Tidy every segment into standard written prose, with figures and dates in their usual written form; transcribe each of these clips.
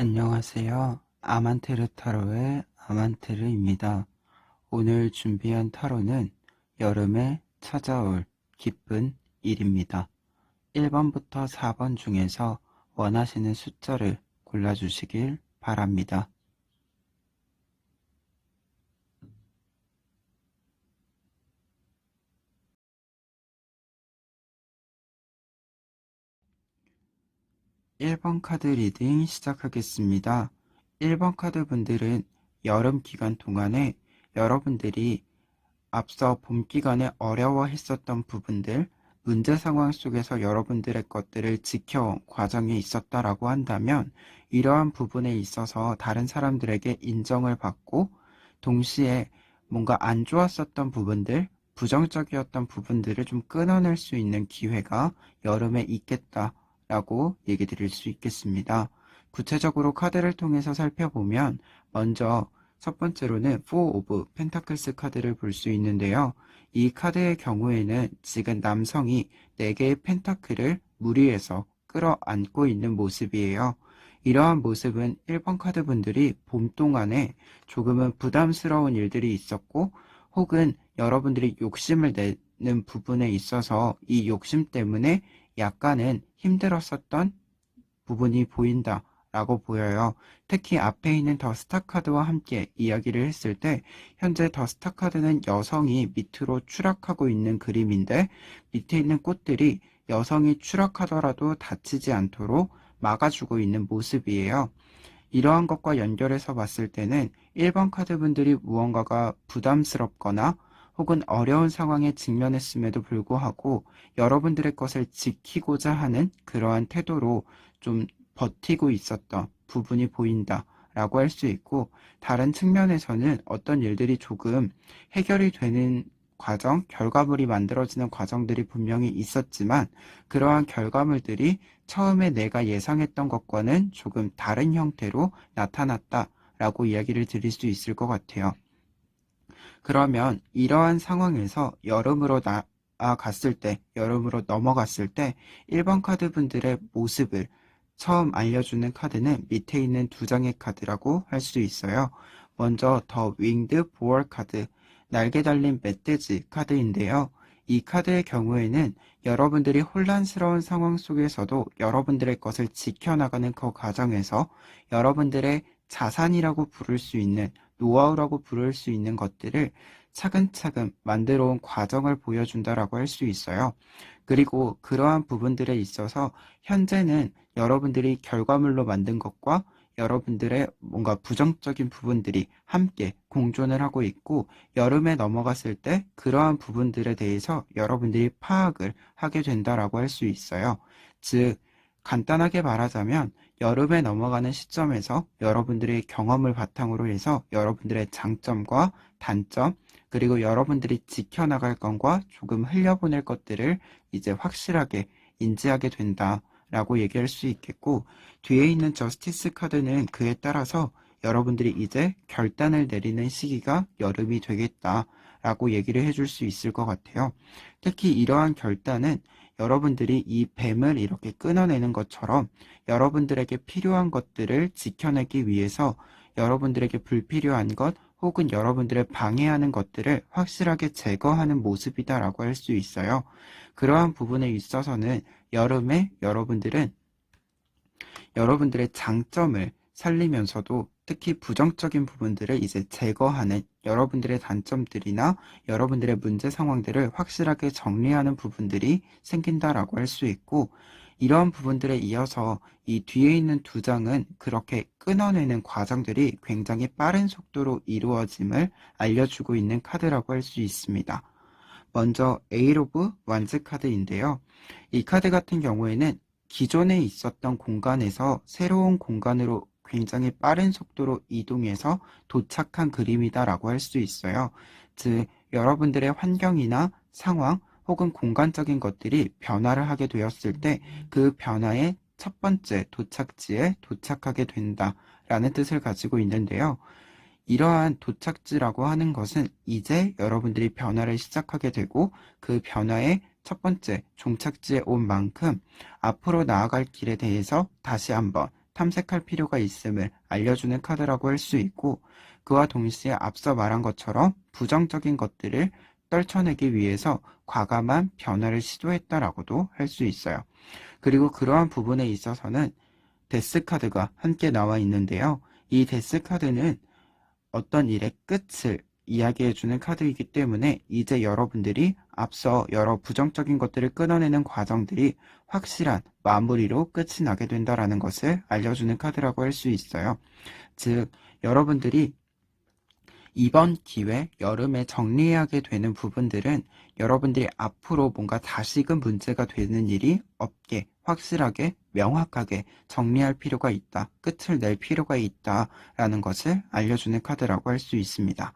안녕하세요. 아만테르 타로의 아만테르입니다. 오늘 준비한 타로는 여름에 찾아올 기쁜 일입니다. 1번부터 4번 중에서 원하시는 숫자를 골라주시길 바랍니다. 1번 카드 리딩 시작하겠습니다. 1번 카드 분들은 여름 기간 동안에 여러분들이 앞서 봄 기간에 어려워했었던 부분들, 문제 상황 속에서 여러분들의 것들을 지켜온 과정이 있었다라고 한다면 이러한 부분에 있어서 다른 사람들에게 인정을 받고 동시에 뭔가 안 좋았었던 부분들, 부정적이었던 부분들을 좀 끊어낼 수 있는 기회가 여름에 있겠다라고 얘기 드릴 수 있겠습니다. 구체적으로 카드를 통해서 살펴보면 먼저 첫 번째로는 Four of Pentacles 카드를 볼 수 있는데요. 이 카드의 경우에는 지금 남성이 4개의 펜타클을 무리해서 끌어안고 있는 모습이에요. 이러한 모습은 1번 카드 분들이 봄 동안에 조금은 부담스러운 일들이 있었고 혹은 여러분들이 욕심을 내는 부분에 있어서 이 욕심 때문에 약간은 힘들었었던 부분이 보인다 라고 보여요. 특히 앞에 있는 더 스타 카드와 함께 이야기를 했을 때 현재 더 스타 카드는 여성이 밑으로 추락하고 있는 그림인데 밑에 있는 꽃들이 여성이 추락하더라도 다치지 않도록 막아주고 있는 모습이에요. 이러한 것과 연결해서 봤을 때는 1번 카드 분들이 무언가가 부담스럽거나 혹은 어려운 상황에 직면했음에도 불구하고 여러분들의 것을 지키고자 하는 그러한 태도로 좀 버티고 있었던 부분이 보인다 라고 할 수 있고, 다른 측면에서는 어떤 일들이 조금 해결이 되는 과정, 결과물이 만들어지는 과정들이 분명히 있었지만 그러한 결과물들이 처음에 내가 예상했던 것과는 조금 다른 형태로 나타났다라고 이야기를 드릴 수 있을 것 같아요. 그러면 이러한 상황에서 여름으로 나아갔을 때, 여름으로 넘어갔을 때 1번 카드 분들의 모습을 처음 알려주는 카드는 밑에 있는 2장의 카드라고 할 수 있어요. 먼저 더 윙드 보어 카드, 날개 달린 멧돼지 카드인데요. 이 카드의 경우에는 여러분들이 혼란스러운 상황 속에서도 여러분들의 것을 지켜나가는 그 과정에서 여러분들의 자산이라고 부를 수 있는, 노하우라고 부를 수 있는 것들을 차근차근 만들어 온 과정을 보여준다라고 할 수 있어요. 그리고 그러한 부분들에 있어서 현재는 여러분들이 결과물로 만든 것과 여러분들의 뭔가 부정적인 부분들이 함께 공존을 하고 있고, 여름에 넘어갔을 때 그러한 부분들에 대해서 여러분들이 파악을 하게 된다라고 할 수 있어요. 즉, 간단하게 말하자면 여름에 넘어가는 시점에서 여러분들의 경험을 바탕으로 해서 여러분들의 장점과 단점, 그리고 여러분들이 지켜나갈 것과 조금 흘려보낼 것들을 이제 확실하게 인지하게 된다라고 얘기할 수 있겠고, 뒤에 있는 저스티스 카드는 그에 따라서 여러분들이 이제 결단을 내리는 시기가 여름이 되겠다라고 얘기를 해줄 수 있을 것 같아요. 특히 이러한 결단은 여러분들이 이 뱀을 이렇게 끊어내는 것처럼 여러분들에게 필요한 것들을 지켜내기 위해서 여러분들에게 불필요한 것 혹은 여러분들을 방해하는 것들을 확실하게 제거하는 모습이다라고 할 수 있어요. 그러한 부분에 있어서는 여름에 여러분들은 여러분들의 장점을 살리면서도 특히 부정적인 부분들을 이제 제거하는, 여러분들의 단점들이나 여러분들의 문제 상황들을 확실하게 정리하는 부분들이 생긴다라고 할 수 있고, 이러한 부분들에 이어서 이 뒤에 있는 2장은 그렇게 끊어내는 과정들이 굉장히 빠른 속도로 이루어짐을 알려주고 있는 카드라고 할 수 있습니다. 먼저 에잇 오브 완즈 카드인데요. 이 카드 같은 경우에는 기존에 있었던 공간에서 새로운 공간으로 굉장히 빠른 속도로 이동해서 도착한 그림이다라고 할 수 있어요. 즉, 여러분들의 환경이나 상황 혹은 공간적인 것들이 변화를 하게 되었을 때 그 변화의 첫 번째 도착지에 도착하게 된다라는 뜻을 가지고 있는데요. 이러한 도착지라고 하는 것은 이제 여러분들이 변화를 시작하게 되고 그 변화의 첫 번째 종착지에 온 만큼 앞으로 나아갈 길에 대해서 다시 한번 탐색할 필요가 있음을 알려주는 카드라고 할 수 있고, 그와 동시에 앞서 말한 것처럼 부정적인 것들을 떨쳐내기 위해서 과감한 변화를 시도했다라고도 할 수 있어요. 그리고 그러한 부분에 있어서는 데스 카드가 함께 나와 있는데요. 이 데스 카드는 어떤 일의 끝을 이야기해주는 카드이기 때문에 이제 여러분들이 앞서 여러 부정적인 것들을 끊어내는 과정들이 확실한 마무리로 끝이 나게 된다라는 것을 알려주는 카드라고 할 수 있어요. 즉, 여러분들이 이번 기회 여름에 정리하게 되는 부분들은 여러분들이 앞으로 뭔가 다시금 문제가 되는 일이 없게 확실하게 명확하게 정리할 필요가 있다. 끝을 낼 필요가 있다라는 것을 알려주는 카드라고 할 수 있습니다.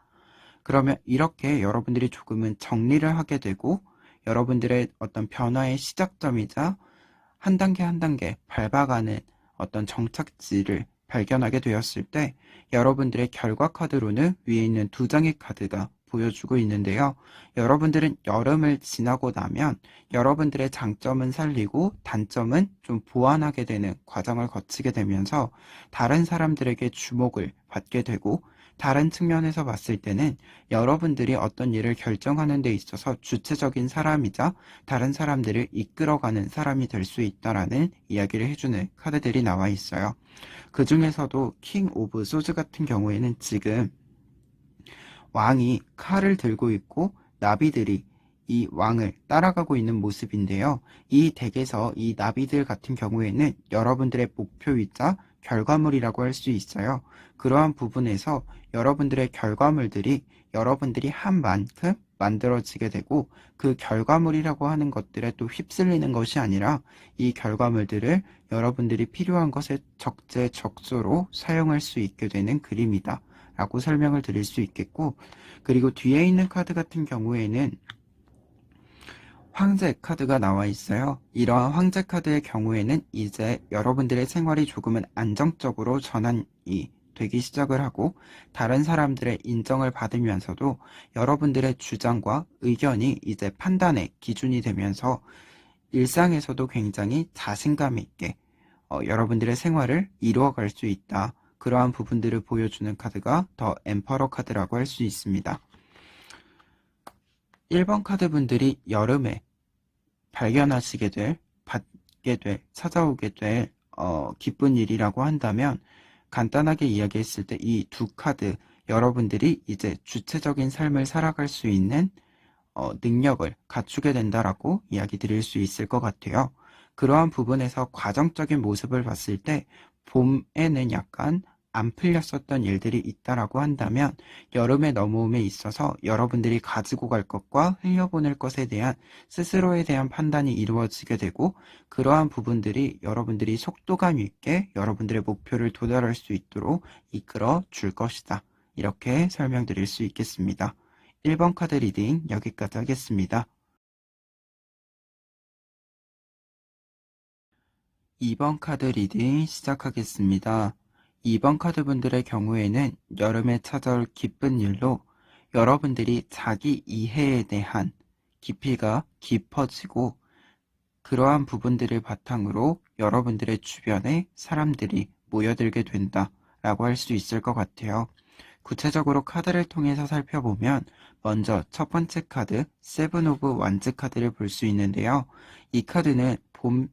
그러면 이렇게 여러분들이 조금은 정리를 하게 되고 여러분들의 어떤 변화의 시작점이자 한 단계 한 단계 밟아가는 어떤 정착지를 발견하게 되었을 때 여러분들의 결과 카드로는 위에 있는 두 장의 카드가 보여주고 있는데요. 여러분들은 여름을 지나고 나면 여러분들의 장점은 살리고 단점은 좀 보완하게 되는 과정을 거치게 되면서 다른 사람들에게 주목을 받게 되고 다른 측면에서 봤을 때는 여러분들이 어떤 일을 결정하는 데 있어서 주체적인 사람이자 다른 사람들을 이끌어가는 사람이 될 수 있다라는 이야기를 해주는 카드들이 나와 있어요. 그 중에서도 킹 오브 소즈 같은 경우에는 지금 왕이 칼을 들고 있고 나비들이 이 왕을 따라가고 있는 모습인데요. 이 덱에서 이 나비들 같은 경우에는 여러분들의 목표이자 결과물이라고 할 수 있어요. 그러한 부분에서 여러분들의 결과물들이 여러분들이 한 만큼 만들어지게 되고 그 결과물이라고 하는 것들에 또 휩쓸리는 것이 아니라 이 결과물들을 여러분들이 필요한 것에 적재적소로 사용할 수 있게 되는 그림이다 라고 설명을 드릴 수 있겠고, 그리고 뒤에 있는 카드 같은 경우에는 황제 카드가 나와 있어요. 이러한 황제 카드의 경우에는 이제 여러분들의 생활이 조금은 안정적으로 전환이 되기 시작을 하고 다른 사람들의 인정을 받으면서도 여러분들의 주장과 의견이 이제 판단의 기준이 되면서 일상에서도 굉장히 자신감 있게 여러분들의 생활을 이루어갈 수 있다. 그러한 부분들을 보여주는 카드가 더 엠퍼러 카드라고 할 수 있습니다. 1번 카드 분들이 여름에 발견하시게 될, 받게 될, 찾아오게 될 기쁜 일이라고 한다면 간단하게 이야기했을 때 이 두 카드 여러분들이 이제 주체적인 삶을 살아갈 수 있는 능력을 갖추게 된다라고 이야기 드릴 수 있을 것 같아요. 그러한 부분에서 과정적인 모습을 봤을 때 봄에는 약간 안 풀렸었던 일들이 있다라고 한다면 여름의 넘어옴에 있어서 여러분들이 가지고 갈 것과 흘려보낼 것에 대한 스스로에 대한 판단이 이루어지게 되고 그러한 부분들이 여러분들이 속도감 있게 여러분들의 목표를 도달할 수 있도록 이끌어 줄 것이다. 이렇게 설명드릴 수 있겠습니다. 1번 카드 리딩 여기까지 하겠습니다. 2번 카드 리딩 시작하겠습니다. 2번 카드 분들의 경우에는 여름에 찾아올 기쁜 일로 여러분들이 자기 이해에 대한 깊이가 깊어지고 그러한 부분들을 바탕으로 여러분들의 주변에 사람들이 모여들게 된다라고 할 수 있을 것 같아요. 구체적으로 카드를 통해서 살펴보면 먼저 첫 번째 카드 세븐 오브 완즈 카드를 볼 수 있는데요. 이 카드는 봄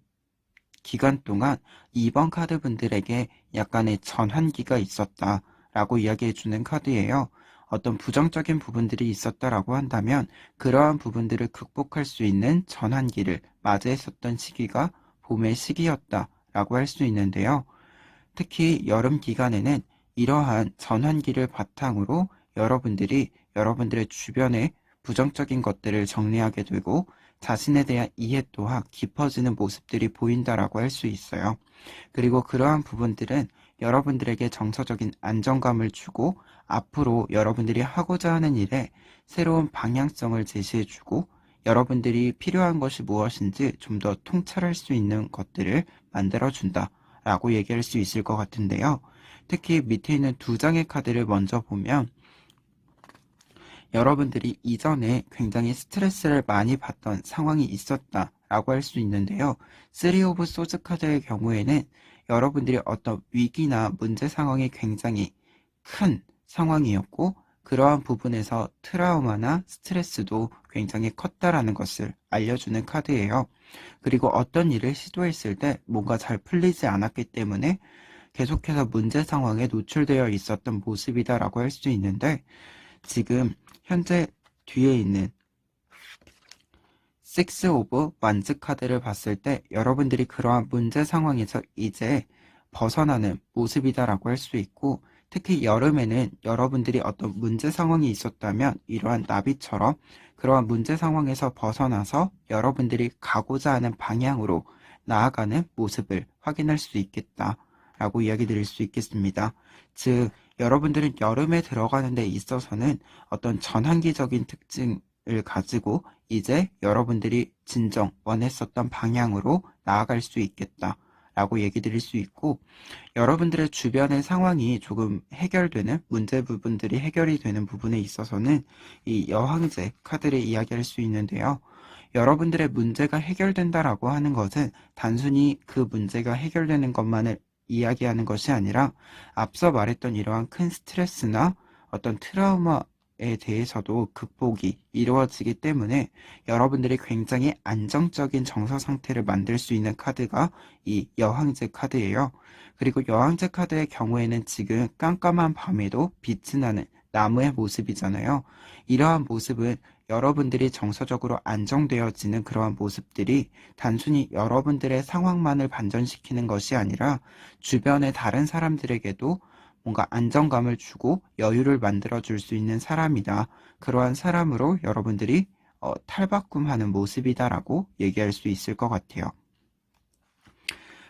기간 동안 2번 카드 분들에게 약간의 전환기가 있었다라고 이야기해주는 카드예요. 어떤 부정적인 부분들이 있었다라고 한다면 그러한 부분들을 극복할 수 있는 전환기를 맞이했었던 시기가 봄의 시기였다라고 할 수 있는데요. 특히 여름 기간에는 이러한 전환기를 바탕으로 여러분들이 여러분들의 주변의 부정적인 것들을 정리하게 되고 자신에 대한 이해 또한 깊어지는 모습들이 보인다라고 할 수 있어요. 그리고 그러한 부분들은 여러분들에게 정서적인 안정감을 주고 앞으로 여러분들이 하고자 하는 일에 새로운 방향성을 제시해주고 여러분들이 필요한 것이 무엇인지 좀 더 통찰할 수 있는 것들을 만들어준다 라고 얘기할 수 있을 것 같은데요. 특히 밑에 있는 두 장의 카드를 먼저 보면 여러분들이 이전에 굉장히 스트레스를 많이 받던 상황이 있었다라고 할 수 있는데요. 3 오브 소즈 카드의 경우에는 여러분들이 어떤 위기나 문제 상황이 굉장히 큰 상황이었고 그러한 부분에서 트라우마나 스트레스도 굉장히 컸다라는 것을 알려주는 카드예요. 그리고 어떤 일을 시도했을 때 뭔가 잘 풀리지 않았기 때문에 계속해서 문제 상황에 노출되어 있었던 모습이다라고 할 수 있는데 지금 현재 뒤에 있는 식스 오브 완즈 카드를 봤을 때 여러분들이 그러한 문제 상황에서 이제 벗어나는 모습이다라고 할 수 있고 특히 여름에는 여러분들이 어떤 문제 상황이 있었다면 이러한 나비처럼 그러한 문제 상황에서 벗어나서 여러분들이 가고자 하는 방향으로 나아가는 모습을 확인할 수 있겠다라고 이야기 드릴 수 있겠습니다. 즉 여러분들은 여름에 들어가는 데 있어서는 어떤 전환기적인 특징을 가지고 이제 여러분들이 진정 원했었던 방향으로 나아갈 수 있겠다 라고 얘기 드릴 수 있고 여러분들의 주변의 상황이 조금 해결되는 문제 부분들이 해결이 되는 부분에 있어서는 이 여황제 카드를 이야기할 수 있는데요. 여러분들의 문제가 해결된다라고 하는 것은 단순히 그 문제가 해결되는 것만을 이야기하는 것이 아니라 앞서 말했던 이러한 큰 스트레스나 어떤 트라우마에 대해서도 극복이 이루어지기 때문에 여러분들이 굉장히 안정적인 정서 상태를 만들 수 있는 카드가 이 여황제 카드예요. 그리고 여황제 카드의 경우에는 지금 깜깜한 밤에도 빛이 나는 나무의 모습이잖아요. 이러한 모습은 여러분들이 정서적으로 안정되어지는 그러한 모습들이 단순히 여러분들의 상황만을 반전시키는 것이 아니라 주변의 다른 사람들에게도 뭔가 안정감을 주고 여유를 만들어 줄 수 있는 사람이다. 그러한 사람으로 여러분들이 탈바꿈하는 모습이다라고 얘기할 수 있을 것 같아요.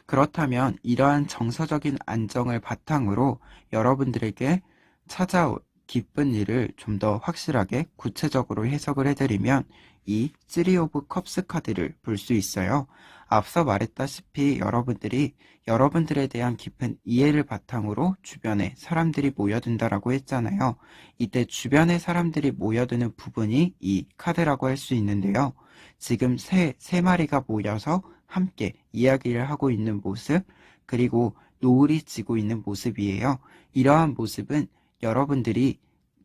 그렇다면 이러한 정서적인 안정을 바탕으로 여러분들에게 찾아올 기쁜 일을 좀 더 확실하게 구체적으로 해석을 해드리면 이 3 오브 컵스 카드를 볼 수 있어요. 앞서 말했다시피 여러분들이 여러분들에 대한 깊은 이해를 바탕으로 주변에 사람들이 모여든다라고 했잖아요. 이때 주변에 사람들이 모여드는 부분이 이 카드라고 할 수 있는데요. 지금 세 마리가 모여서 함께 이야기를 하고 있는 모습, 그리고 노을이 지고 있는 모습이에요. 이러한 모습은 여러분들이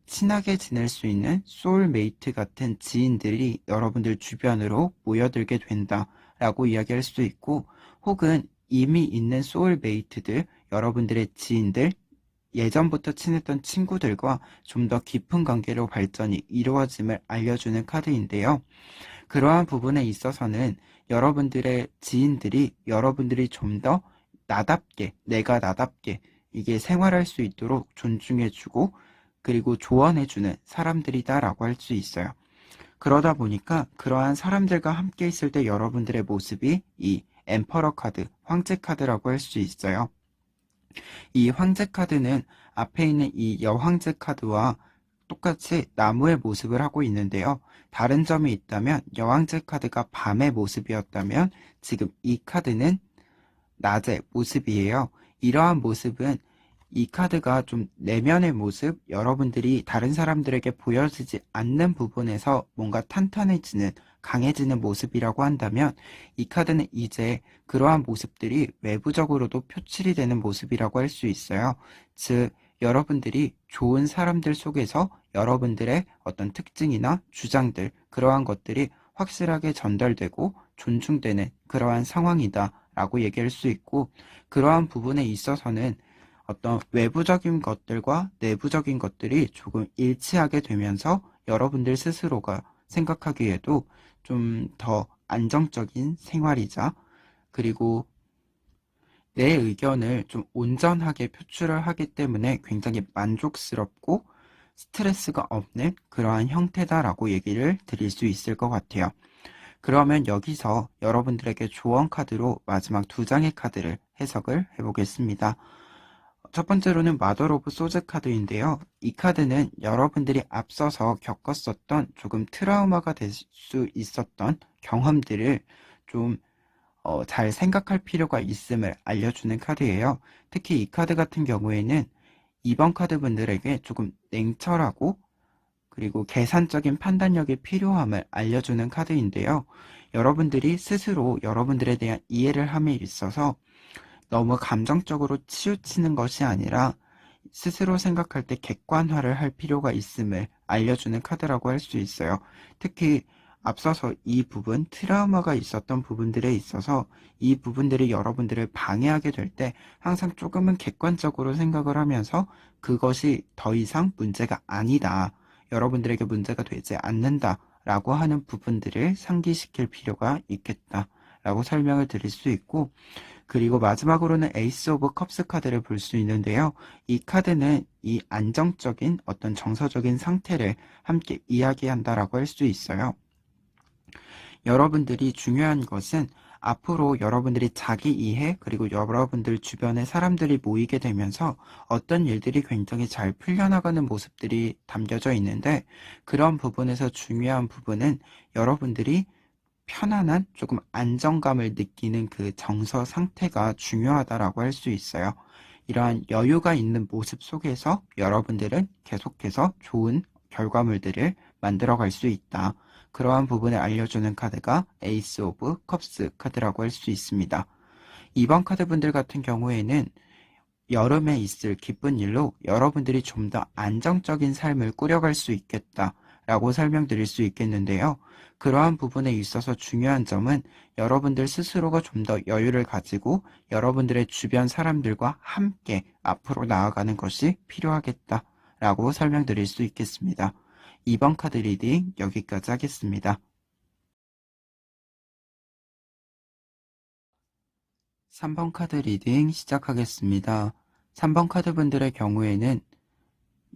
친하게 지낼 수 있는 소울메이트 같은 지인들이 여러분들 주변으로 모여들게 된다라고 이야기할 수 있고 혹은 이미 있는 소울메이트들, 여러분들의 지인들, 예전부터 친했던 친구들과 좀 더 깊은 관계로 발전이 이루어짐을 알려주는 카드인데요. 그러한 부분에 있어서는 여러분들의 지인들이 여러분들이 좀 더 나답게, 내가 나답게 이게 생활할 수 있도록 존중해주고 그리고 조언해주는 사람들이다라고 할 수 있어요. 그러다 보니까 그러한 사람들과 함께 있을 때 여러분들의 모습이 이 엠퍼러 카드, 황제 카드라고 할 수 있어요. 이 황제 카드는 앞에 있는 이 여황제 카드와 똑같이 나무의 모습을 하고 있는데요. 다른 점이 있다면 여황제 카드가 밤의 모습이었다면 지금 이 카드는 낮의 모습이에요. 이러한 모습은 이 카드가 좀 내면의 모습, 여러분들이 다른 사람들에게 보여지지 않는 부분에서 뭔가 탄탄해지는, 강해지는 모습이라고 한다면 이 카드는 이제 그러한 모습들이 외부적으로도 표출이 되는 모습이라고 할 수 있어요. 즉, 여러분들이 좋은 사람들 속에서 여러분들의 어떤 특징이나 주장들, 그러한 것들이 확실하게 전달되고 존중되는 그러한 상황이다 라고 얘기할 수 있고 그러한 부분에 있어서는 어떤 외부적인 것들과 내부적인 것들이 조금 일치하게 되면서 여러분들 스스로가 생각하기에도 좀 더 안정적인 생활이자 그리고 내 의견을 좀 온전하게 표출을 하기 때문에 굉장히 만족스럽고 스트레스가 없는 그러한 형태다라고 얘기를 드릴 수 있을 것 같아요. 그러면 여기서 여러분들에게 조언 카드로 마지막 2장의 카드를 해석을 해보겠습니다. 첫 번째로는 마더 오브 소즈 카드인데요. 이 카드는 여러분들이 앞서서 겪었었던 조금 트라우마가 될 수 있었던 경험들을 좀 잘 생각할 필요가 있음을 알려주는 카드예요. 특히 이 카드 같은 경우에는 2번 카드 분들에게 조금 냉철하고 그리고 계산적인 판단력이 필요함을 알려주는 카드인데요. 여러분들이 스스로 여러분들에 대한 이해를 함에 있어서 너무 감정적으로 치우치는 것이 아니라 스스로 생각할 때 객관화를 할 필요가 있음을 알려주는 카드라고 할 수 있어요. 특히 앞서서 이 부분, 트라우마가 있었던 부분들에 있어서 이 부분들이 여러분들을 방해하게 될 때 항상 조금은 객관적으로 생각을 하면서 그것이 더 이상 문제가 아니다. 여러분들에게 문제가 되지 않는다. 라고 하는 부분들을 상기시킬 필요가 있겠다. 라고 설명을 드릴 수 있고, 그리고 마지막으로는 에이스 오브 컵스 카드를 볼 수 있는데요. 이 카드는 이 안정적인 어떤 정서적인 상태를 함께 이야기한다라고 할 수 있어요. 여러분들이 중요한 것은 앞으로 여러분들이 자기 이해 그리고 여러분들 주변에 사람들이 모이게 되면서 어떤 일들이 굉장히 잘 풀려나가는 모습들이 담겨져 있는데, 그런 부분에서 중요한 부분은 여러분들이 편안한 조금 안정감을 느끼는 그 정서 상태가 중요하다라고 할 수 있어요. 이러한 여유가 있는 모습 속에서 여러분들은 계속해서 좋은 결과물들을 만들어갈 수 있다. 그러한 부분을 알려주는 카드가 에이스 오브 컵스 카드라고 할 수 있습니다. 이번 카드분들 같은 경우에는 여름에 있을 기쁜 일로 여러분들이 좀 더 안정적인 삶을 꾸려갈 수 있겠다라고 설명드릴 수 있겠는데요. 그러한 부분에 있어서 중요한 점은 여러분들 스스로가 좀 더 여유를 가지고 여러분들의 주변 사람들과 함께 앞으로 나아가는 것이 필요하겠다라고 설명드릴 수 있겠습니다. 이번 카드 리딩 여기까지 하겠습니다. 3번 카드 리딩 시작하겠습니다. 3번 카드 분들의 경우에는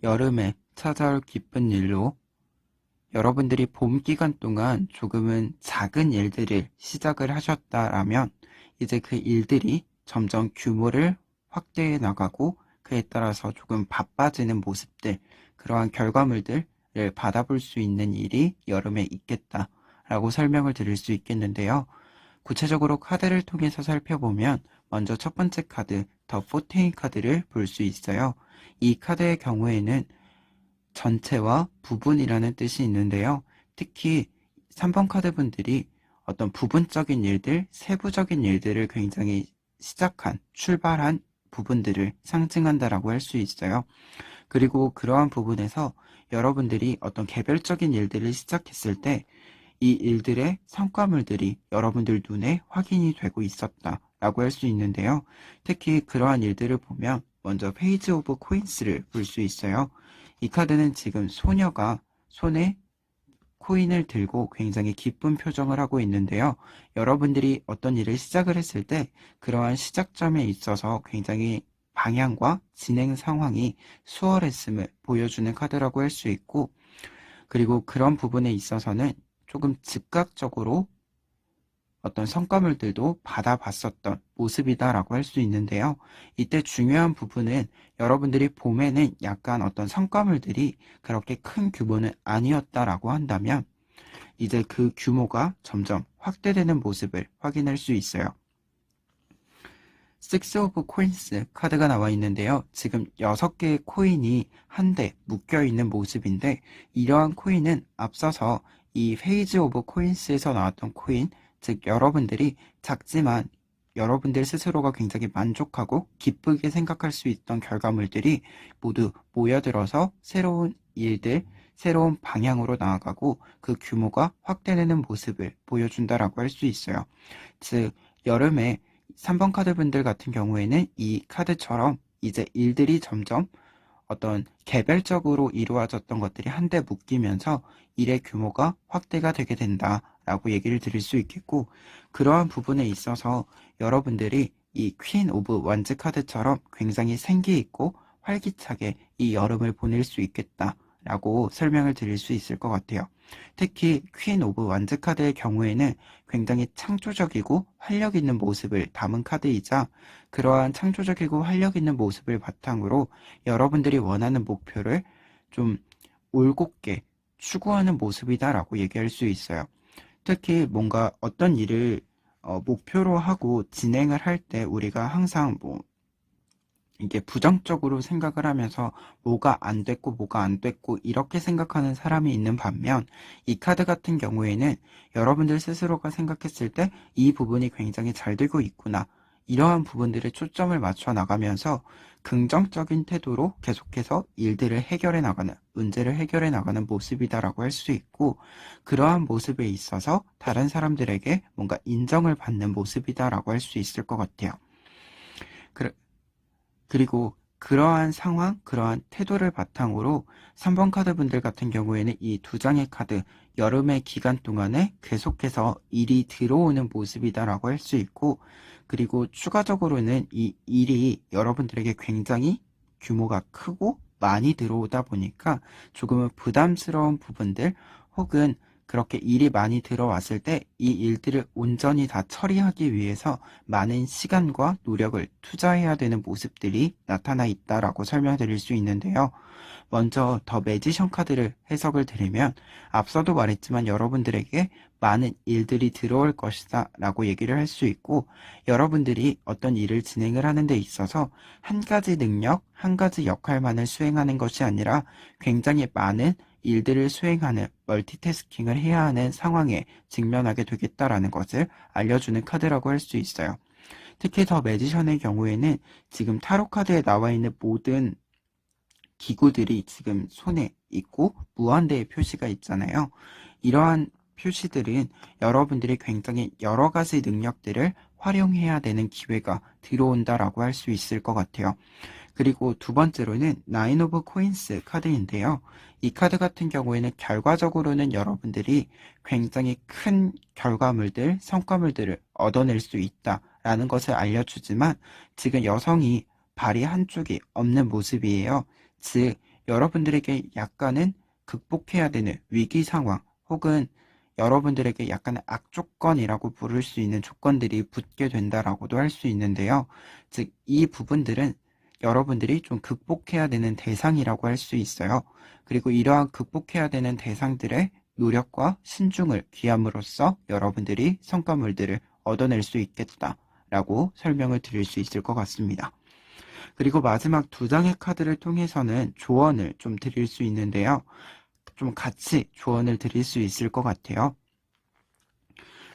여름에 찾아올 기쁜 일로 여러분들이 봄 기간 동안 조금은 작은 일들을 시작을 하셨다라면 이제 그 일들이 점점 규모를 확대해 나가고 그에 따라서 조금 바빠지는 모습들, 그러한 결과물들을 받아볼 수 있는 일이 여름에 있겠다라고 설명을 드릴 수 있겠는데요. 구체적으로 카드를 통해서 살펴보면 먼저 첫 번째 카드, 더 포테인 카드를 볼 수 있어요. 이 카드의 경우에는 전체와 부분이라는 뜻이 있는데요. 특히 3번 카드 분들이 어떤 부분적인 일들, 세부적인 일들을 굉장히 출발한 부분들을 상징한다라고 할 수 있어요. 그리고 그러한 부분에서 여러분들이 어떤 개별적인 일들을 시작했을 때 이 일들의 성과물들이 여러분들 눈에 확인이 되고 있었다라고 할 수 있는데요. 특히 그러한 일들을 보면 먼저 페이지 오브 코인스를 볼 수 있어요. 이 카드는 지금 소녀가 손에 코인을 들고 굉장히 기쁜 표정을 하고 있는데요. 여러분들이 어떤 일을 시작을 했을 때 그러한 시작점에 있어서 굉장히 방향과 진행 상황이 수월했음을 보여주는 카드라고 할 수 있고, 그리고 그런 부분에 있어서는 조금 즉각적으로 어떤 성과물들도 받아봤었던 모습이다라고 할 수 있는데요. 이때 중요한 부분은 여러분들이 봄에는 약간 어떤 성과물들이 그렇게 큰 규모는 아니었다라고 한다면 이제 그 규모가 점점 확대되는 모습을 확인할 수 있어요. 6 오브 코인스 카드가 나와 있는데요. 지금 6개의 코인이 한데 묶여 있는 모습인데, 이러한 코인은 앞서서 이 페이지 오브 코인스에서 나왔던 코인, 즉 여러분들이 작지만 여러분들 스스로가 굉장히 만족하고 기쁘게 생각할 수 있던 결과물들이 모두 모여들어서 새로운 일들, 새로운 방향으로 나아가고 그 규모가 확대되는 모습을 보여준다라고 할 수 있어요. 즉 여름에 3번 카드 분들 같은 경우에는 이 카드처럼 이제 일들이 점점 어떤 개별적으로 이루어졌던 것들이 한데 묶이면서 일의 규모가 확대가 되게 된다라고 얘기를 드릴 수 있겠고, 그러한 부분에 있어서 여러분들이 이 퀸 오브 원즈 카드처럼 굉장히 생기 있고 활기차게 이 여름을 보낼 수 있겠다라고 설명을 드릴 수 있을 것 같아요. 특히 퀸 오브 원즈 카드의 경우에는 굉장히 창조적이고 활력 있는 모습을 담은 카드이자, 그러한 창조적이고 활력 있는 모습을 바탕으로 여러분들이 원하는 목표를 좀 올곧게 추구하는 모습이다라고 얘기할 수 있어요. 특히 뭔가 어떤 일을 목표로 하고 진행을 할 때 우리가 항상 이게 부정적으로 생각을 하면서 뭐가 안 됐고 뭐가 안 됐고 이렇게 생각하는 사람이 있는 반면, 이 카드 같은 경우에는 여러분들 스스로가 생각했을 때 이 부분이 굉장히 잘 되고 있구나, 이러한 부분들에 초점을 맞춰 나가면서 긍정적인 태도로 계속해서 일들을 해결해 나가는, 문제를 해결해 나가는 모습이다라고 할 수 있고, 그러한 모습에 있어서 다른 사람들에게 뭔가 인정을 받는 모습이다라고 할 수 있을 것 같아요. 그리고 그러한 상황, 그러한 태도를 바탕으로 3번 카드 분들 같은 경우에는 이 두 장의 카드, 여름의 기간 동안에 계속해서 일이 들어오는 모습이다라고 할 수 있고, 그리고 추가적으로는 이 일이 여러분들에게 굉장히 규모가 크고 많이 들어오다 보니까 조금은 부담스러운 부분들, 혹은 그렇게 일이 많이 들어왔을 때 이 일들을 온전히 다 처리하기 위해서 많은 시간과 노력을 투자해야 되는 모습들이 나타나 있다라고 설명드릴 수 있는데요. 먼저 더 매지션 카드를 해석을 드리면, 앞서도 말했지만 여러분들에게 많은 일들이 들어올 것이다 라고 얘기를 할 수 있고, 여러분들이 어떤 일을 진행을 하는 데 있어서 한 가지 능력, 한 가지 역할만을 수행하는 것이 아니라 굉장히 많은 일들을 수행하는, 멀티태스킹을 해야 하는 상황에 직면하게 되겠다라는 것을 알려주는 카드라고 할 수 있어요. 특히 더 매지션의 경우에는 지금 타로 카드에 나와 있는 모든 기구들이 지금 손에 있고 무한대의 표시가 있잖아요. 이러한 표시들은 여러분들이 굉장히 여러 가지 능력들을 활용해야 되는 기회가 들어온다라고 할 수 있을 것 같아요. 그리고 두 번째로는 나인 오브 코인스 카드인데요. 이 카드 같은 경우에는 결과적으로는 여러분들이 굉장히 큰 결과물들, 성과물들을 얻어낼 수 있다라는 것을 알려주지만, 지금 여성이 발이 한쪽이 없는 모습이에요. 즉, 여러분들에게 약간은 극복해야 되는 위기 상황, 혹은 여러분들에게 약간의 악조건이라고 부를 수 있는 조건들이 붙게 된다라고도 할 수 있는데요. 즉, 이 부분들은 여러분들이 좀 극복해야 되는 대상이라고 할 수 있어요. 그리고 이러한 극복해야 되는 대상들의 노력과 신중을 기함으로써 여러분들이 성과물들을 얻어낼 수 있겠다라고 설명을 드릴 수 있을 것 같습니다. 그리고 마지막 두 장의 카드를 통해서는 조언을 좀 드릴 수 있는데요. 좀 같이 조언을 드릴 수 있을 것 같아요.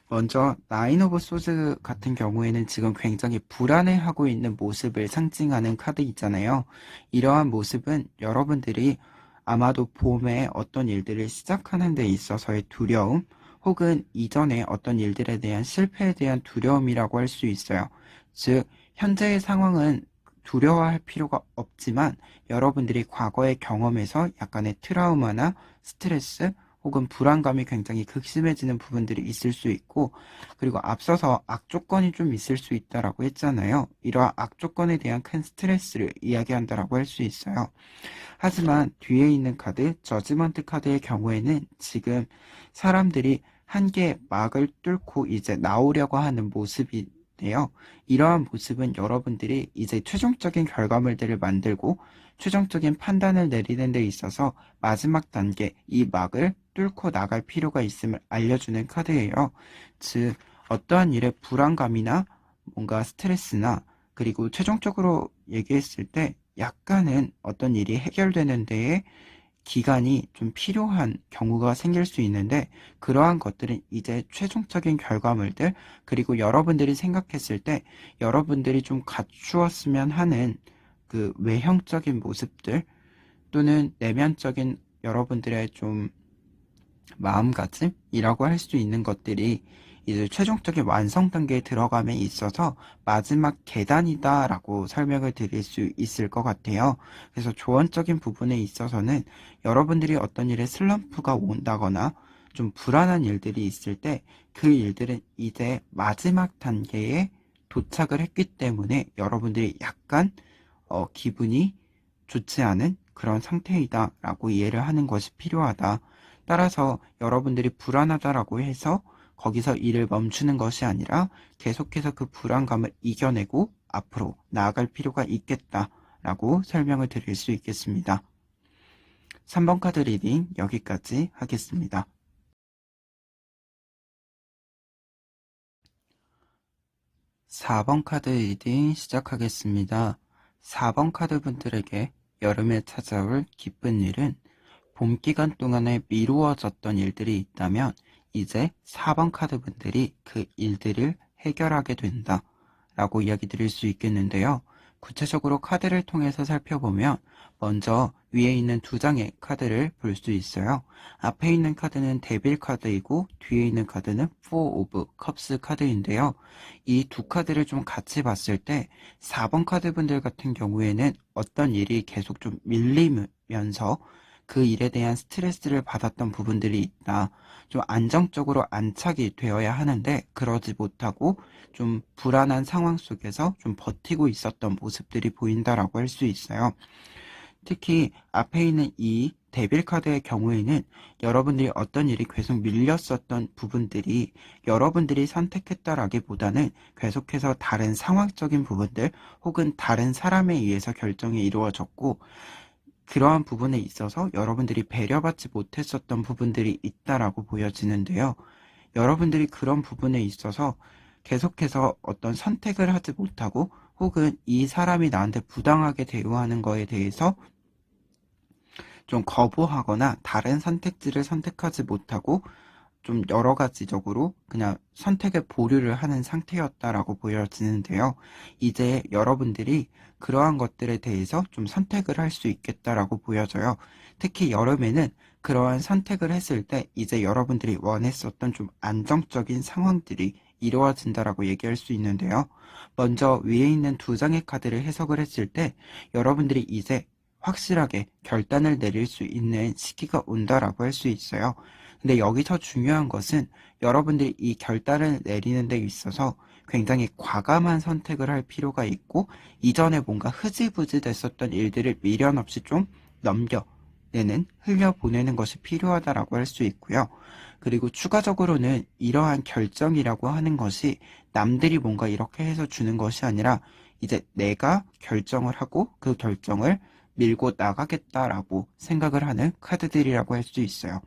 먼저 나인 오브 소드 같은 경우에는 지금 굉장히 불안해하고 있는 모습을 상징하는 카드 있잖아요. 이러한 모습은 여러분들이 아마도 봄에 어떤 일들을 시작하는 데 있어서의 두려움, 혹은 이전에 어떤 일들에 대한 실패에 대한 두려움이라고 할 수 있어요. 즉, 현재의 상황은 두려워할 필요가 없지만 여러분들이 과거의 경험에서 약간의 트라우마나 스트레스, 혹은 불안감이 굉장히 극심해지는 부분들이 있을 수 있고, 그리고 앞서서 악조건이 좀 있을 수 있다라고 했잖아요. 이러한 악조건에 대한 큰 스트레스를 이야기한다라고 할 수 있어요. 하지만 뒤에 있는 카드, 저지먼트 카드의 경우에는 지금 사람들이 한 개의 막을 뚫고 이제 나오려고 하는 모습인데요. 이러한 모습은 여러분들이 이제 최종적인 결과물들을 만들고 최종적인 판단을 내리는 데 있어서 마지막 단계, 이 막을 뚫고 나갈 필요가 있음을 알려주는 카드예요. 즉, 어떠한 일에 불안감이나 뭔가 스트레스나, 그리고 최종적으로 얘기했을 때 약간은 어떤 일이 해결되는 데에 기간이 좀 필요한 경우가 생길 수 있는데, 그러한 것들은 이제 최종적인 결과물들, 그리고 여러분들이 생각했을 때 여러분들이 좀 갖추었으면 하는 그 외형적인 모습들, 또는 내면적인 여러분들의 좀 마음가짐이라고 할 수 있는 것들이 이제 최종적인 완성 단계에 들어감에 있어서 마지막 계단이다라고 설명을 드릴 수 있을 것 같아요. 그래서 조언적인 부분에 있어서는 여러분들이 어떤 일에 슬럼프가 온다거나 좀 불안한 일들이 있을 때 그 일들은 이제 마지막 단계에 도착을 했기 때문에 여러분들이 약간 기분이 좋지 않은 그런 상태이다라고 이해를 하는 것이 필요하다. 따라서 여러분들이 불안하다라고 해서 거기서 일을 멈추는 것이 아니라 계속해서 그 불안감을 이겨내고 앞으로 나아갈 필요가 있겠다라고 설명을 드릴 수 있겠습니다. 3번 카드 리딩 여기까지 하겠습니다. 4번 카드 리딩 시작하겠습니다. 4번 카드 분들에게 여름에 찾아올 기쁜 일은, 봄 기간 동안에 미루어졌던 일들이 있다면 이제 4번 카드 분들이 그 일들을 해결하게 된다 라고 이야기 드릴 수 있겠는데요. 구체적으로 카드를 통해서 살펴보면 먼저 위에 있는 두 장의 카드를 볼 수 있어요. 앞에 있는 카드는 데빌 카드이고 뒤에 있는 카드는 Four of Cups 카드인데요. 이 두 카드를 좀 같이 봤을 때 4번 카드 분들 같은 경우에는 어떤 일이 계속 좀 밀리면서 그 일에 대한 스트레스를 받았던 부분들이 있다. 좀 안정적으로 안착이 되어야 하는데 그러지 못하고 좀 불안한 상황 속에서 좀 버티고 있었던 모습들이 보인다라고 할 수 있어요. 특히 앞에 있는 이 데빌 카드의 경우에는 여러분들이 어떤 일이 계속 밀렸었던 부분들이 여러분들이 선택했다라기보다는 계속해서 다른 상황적인 부분들 혹은 다른 사람에 의해서 결정이 이루어졌고 그러한 부분에 있어서 여러분들이 배려받지 못했었던 부분들이 있다라고 보여지는데요. 여러분들이 그런 부분에 있어서 계속해서 어떤 선택을 하지 못하고 혹은 이 사람이 나한테 부당하게 대우하는 거에 대해서 좀 거부하거나 다른 선택지를 선택하지 못하고 좀 여러 가지적으로 그냥 선택에 보류를 하는 상태였다라고 보여지는데요. 이제 여러분들이 그러한 것들에 대해서 좀 선택을 할 수 있겠다라고 보여져요. 특히 여름에는 그러한 선택을 했을 때 이제 여러분들이 원했었던 좀 안정적인 상황들이 이루어진다라고 얘기할 수 있는데요. 먼저 위에 있는 두 장의 카드를 해석을 했을 때 여러분들이 이제 확실하게 결단을 내릴 수 있는 시기가 온다라고 할 수 있어요. 근데 여기서 중요한 것은 여러분들이 이 결단을 내리는 데 있어서 굉장히 과감한 선택을 할 필요가 있고 이전에 뭔가 흐지부지 됐었던 일들을 미련 없이 좀 넘겨내는, 흘려보내는 것이 필요하다라고 할 수 있고요. 그리고 추가적으로는 이러한 결정이라고 하는 것이 남들이 뭔가 이렇게 해서 주는 것이 아니라 이제 내가 결정을 하고 그 결정을 밀고 나가겠다라고 생각을 하는 카드들이라고 할 수 있어요.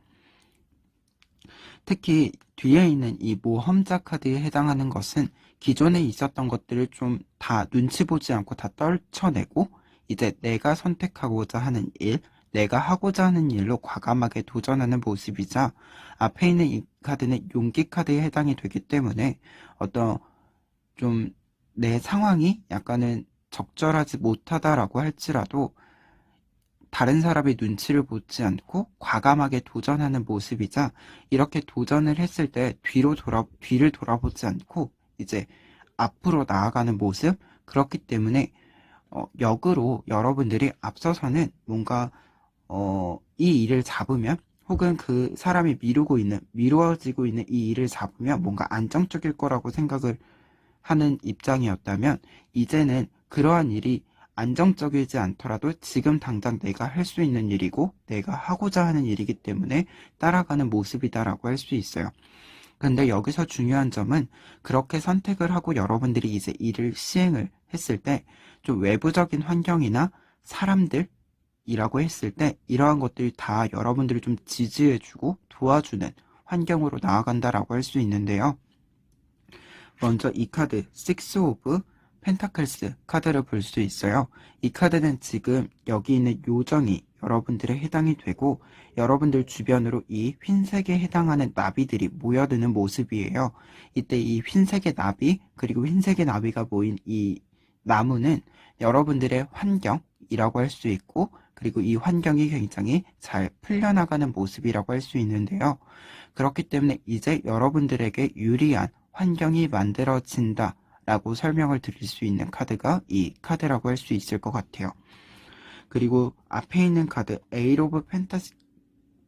특히 뒤에 있는 이 모험자 카드에 해당하는 것은 기존에 있었던 것들을 좀 다 눈치 보지 않고 다 떨쳐내고 이제 내가 선택하고자 하는 일, 내가 하고자 하는 일로 과감하게 도전하는 모습이자 앞에 있는 이 카드는 용기 카드에 해당이 되기 때문에 어떤 좀 내 상황이 약간은 적절하지 못하다라고 할지라도 다른 사람의 눈치를 보지 않고 과감하게 도전하는 모습이자 이렇게 도전을 했을 때 뒤를 돌아보지 않고 이제 앞으로 나아가는 모습 그렇기 때문에 역으로 여러분들이 앞서서는 뭔가 이 일을 잡으면 혹은 그 사람이 미루어지고 있는 이 일을 잡으면 뭔가 안정적일 거라고 생각을 하는 입장이었다면 이제는 그러한 일이 안정적이지 않더라도 지금 당장 내가 할 수 있는 일이고 내가 하고자 하는 일이기 때문에 따라가는 모습이다라고 할 수 있어요. 근데 여기서 중요한 점은 그렇게 선택을 하고 여러분들이 이제 일을 시행을 했을 때 좀 외부적인 환경이나 사람들이라고 했을 때 이러한 것들이 다 여러분들을 좀 지지해주고 도와주는 환경으로 나아간다라고 할 수 있는데요. 먼저 이 카드, Six of Pentacles 카드를 볼 수 있어요. 이 카드는 지금 여기 있는 요정이 여러분들에 해당이 되고 여러분들 주변으로 이 흰색에 해당하는 나비들이 모여드는 모습이에요. 이때 이 흰색의 나비 그리고 흰색의 나비가 모인 이 나무는 여러분들의 환경이라고 할 수 있고 그리고 이 환경이 굉장히 잘 풀려나가는 모습이라고 할 수 있는데요. 그렇기 때문에 이제 여러분들에게 유리한 환경이 만들어진다 라고 설명을 드릴 수 있는 카드가 이 카드라고 할 수 있을 것 같아요. 그리고 앞에 있는 카드 에이트 오브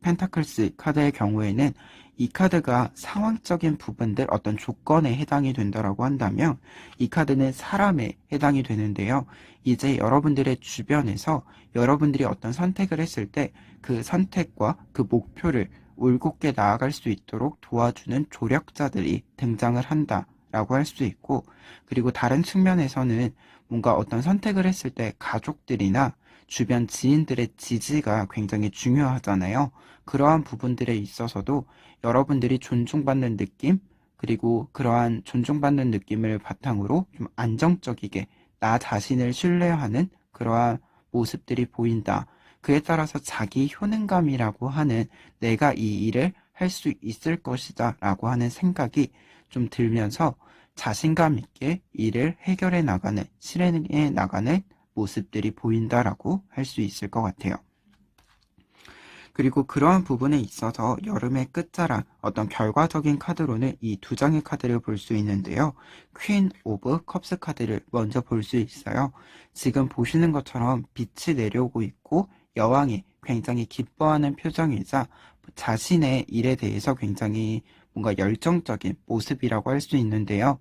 펜타클스 카드의 경우에는 이 카드가 상황적인 부분들 어떤 조건에 해당이 된다라고 한다면 이 카드는 사람에 해당이 되는데요. 이제 여러분들의 주변에서 여러분들이 어떤 선택을 했을 때 그 선택과 그 목표를 올곧게 나아갈 수 있도록 도와주는 조력자들이 등장을 한다라고 할 수 있고 그리고 다른 측면에서는 뭔가 어떤 선택을 했을 때 가족들이나 주변 지인들의 지지가 굉장히 중요하잖아요. 그러한 부분들에 있어서도 여러분들이 존중받는 느낌, 그리고 그러한 존중받는 느낌을 바탕으로 좀 안정적이게 나 자신을 신뢰하는 그러한 모습들이 보인다. 그에 따라서 자기 효능감이라고 하는 내가 이 일을 할 수 있을 것이다 라고 하는 생각이 좀 들면서 자신감 있게 일을 해결해 나가는, 실행해 나가는 모습들이 보인다라고 할 수 있을 것 같아요. 그리고 그러한 부분에 있어서 여름의 끝자락, 어떤 결과적인 카드로는 이 두 장의 카드를 볼 수 있는데요. 퀸 오브 컵스 카드를 먼저 볼 수 있어요. 지금 보시는 것처럼 빛이 내려오고 있고 여왕이 굉장히 기뻐하는 표정이자 자신의 일에 대해서 굉장히 뭔가 열정적인 모습이라고 할 수 있는데요.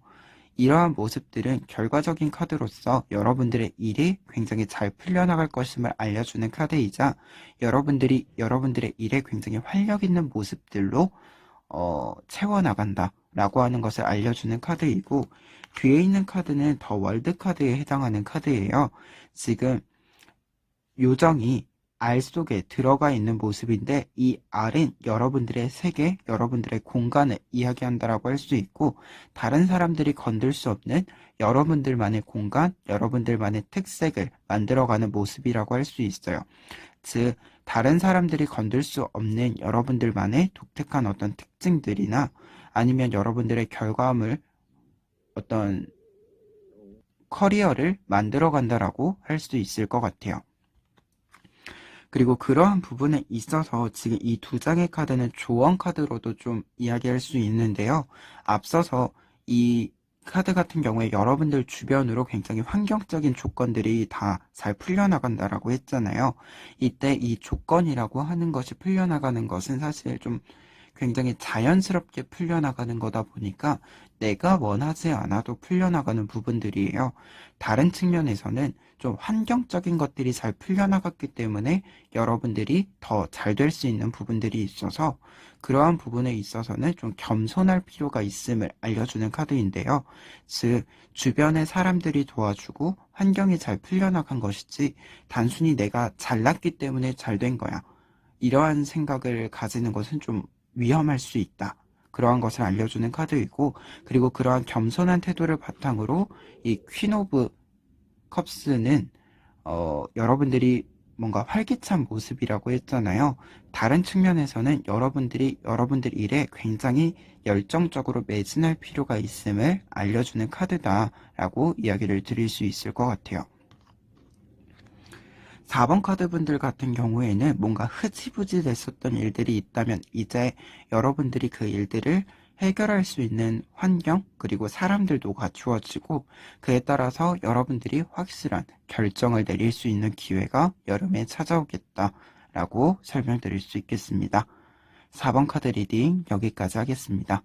이러한 모습들은 결과적인 카드로서 여러분들의 일이 굉장히 잘 풀려나갈 것임을 알려주는 카드이자 여러분들의 일에 굉장히 활력 있는 모습들로 채워나간다 라고 하는 것을 알려주는 카드이고, 뒤에 있는 카드는 더 월드 카드에 해당하는 카드예요. 지금 요정이 알 속에 들어가 있는 모습인데, 이 알은 여러분들의 세계, 여러분들의 공간을 이야기한다라고 할 수 있고, 다른 사람들이 건들 수 없는 여러분들만의 공간, 여러분들만의 특색을 만들어가는 모습이라고 할 수 있어요. 즉, 다른 사람들이 건들 수 없는 여러분들만의 독특한 어떤 특징들이나 아니면 여러분들의 결과물, 어떤 커리어를 만들어간다라고 할 수 있을 것 같아요. 그리고 그러한 부분에 있어서 지금 이 두 장의 카드는 조언 카드로도 좀 이야기할 수 있는데요. 앞서서 이 카드 같은 경우에 여러분들 주변으로 굉장히 환경적인 조건들이 다 잘 풀려나간다라고 했잖아요. 이때 이 조건이라고 하는 것이 풀려나가는 것은 사실 좀 굉장히 자연스럽게 풀려나가는 거다 보니까 내가 원하지 않아도 풀려나가는 부분들이에요. 다른 측면에서는 좀 환경적인 것들이 잘 풀려나갔기 때문에 여러분들이 더 잘 될 수 있는 부분들이 있어서 그러한 부분에 있어서는 좀 겸손할 필요가 있음을 알려주는 카드인데요. 즉, 주변의 사람들이 도와주고 환경이 잘 풀려나간 것이지 단순히 내가 잘났기 때문에 잘 된 거야, 이러한 생각을 가지는 것은 좀 위험할 수 있다. 그러한 것을 알려주는 카드이고, 그리고 그러한 겸손한 태도를 바탕으로 이 퀸 오브 컵스는 여러분들이 뭔가 활기찬 모습이라고 했잖아요. 다른 측면에서는 여러분들 일에 굉장히 열정적으로 매진할 필요가 있음을 알려주는 카드다라고 이야기를 드릴 수 있을 것 같아요. 4번 카드 분들 같은 경우에는 뭔가 흐지부지 됐었던 일들이 있다면 이제 여러분들이 그 일들을 해결할 수 있는 환경 그리고 사람들도 갖추어지고, 그에 따라서 여러분들이 확실한 결정을 내릴 수 있는 기회가 여름에 찾아오겠다라고 설명드릴 수 있겠습니다. 4번 카드 리딩 여기까지 하겠습니다.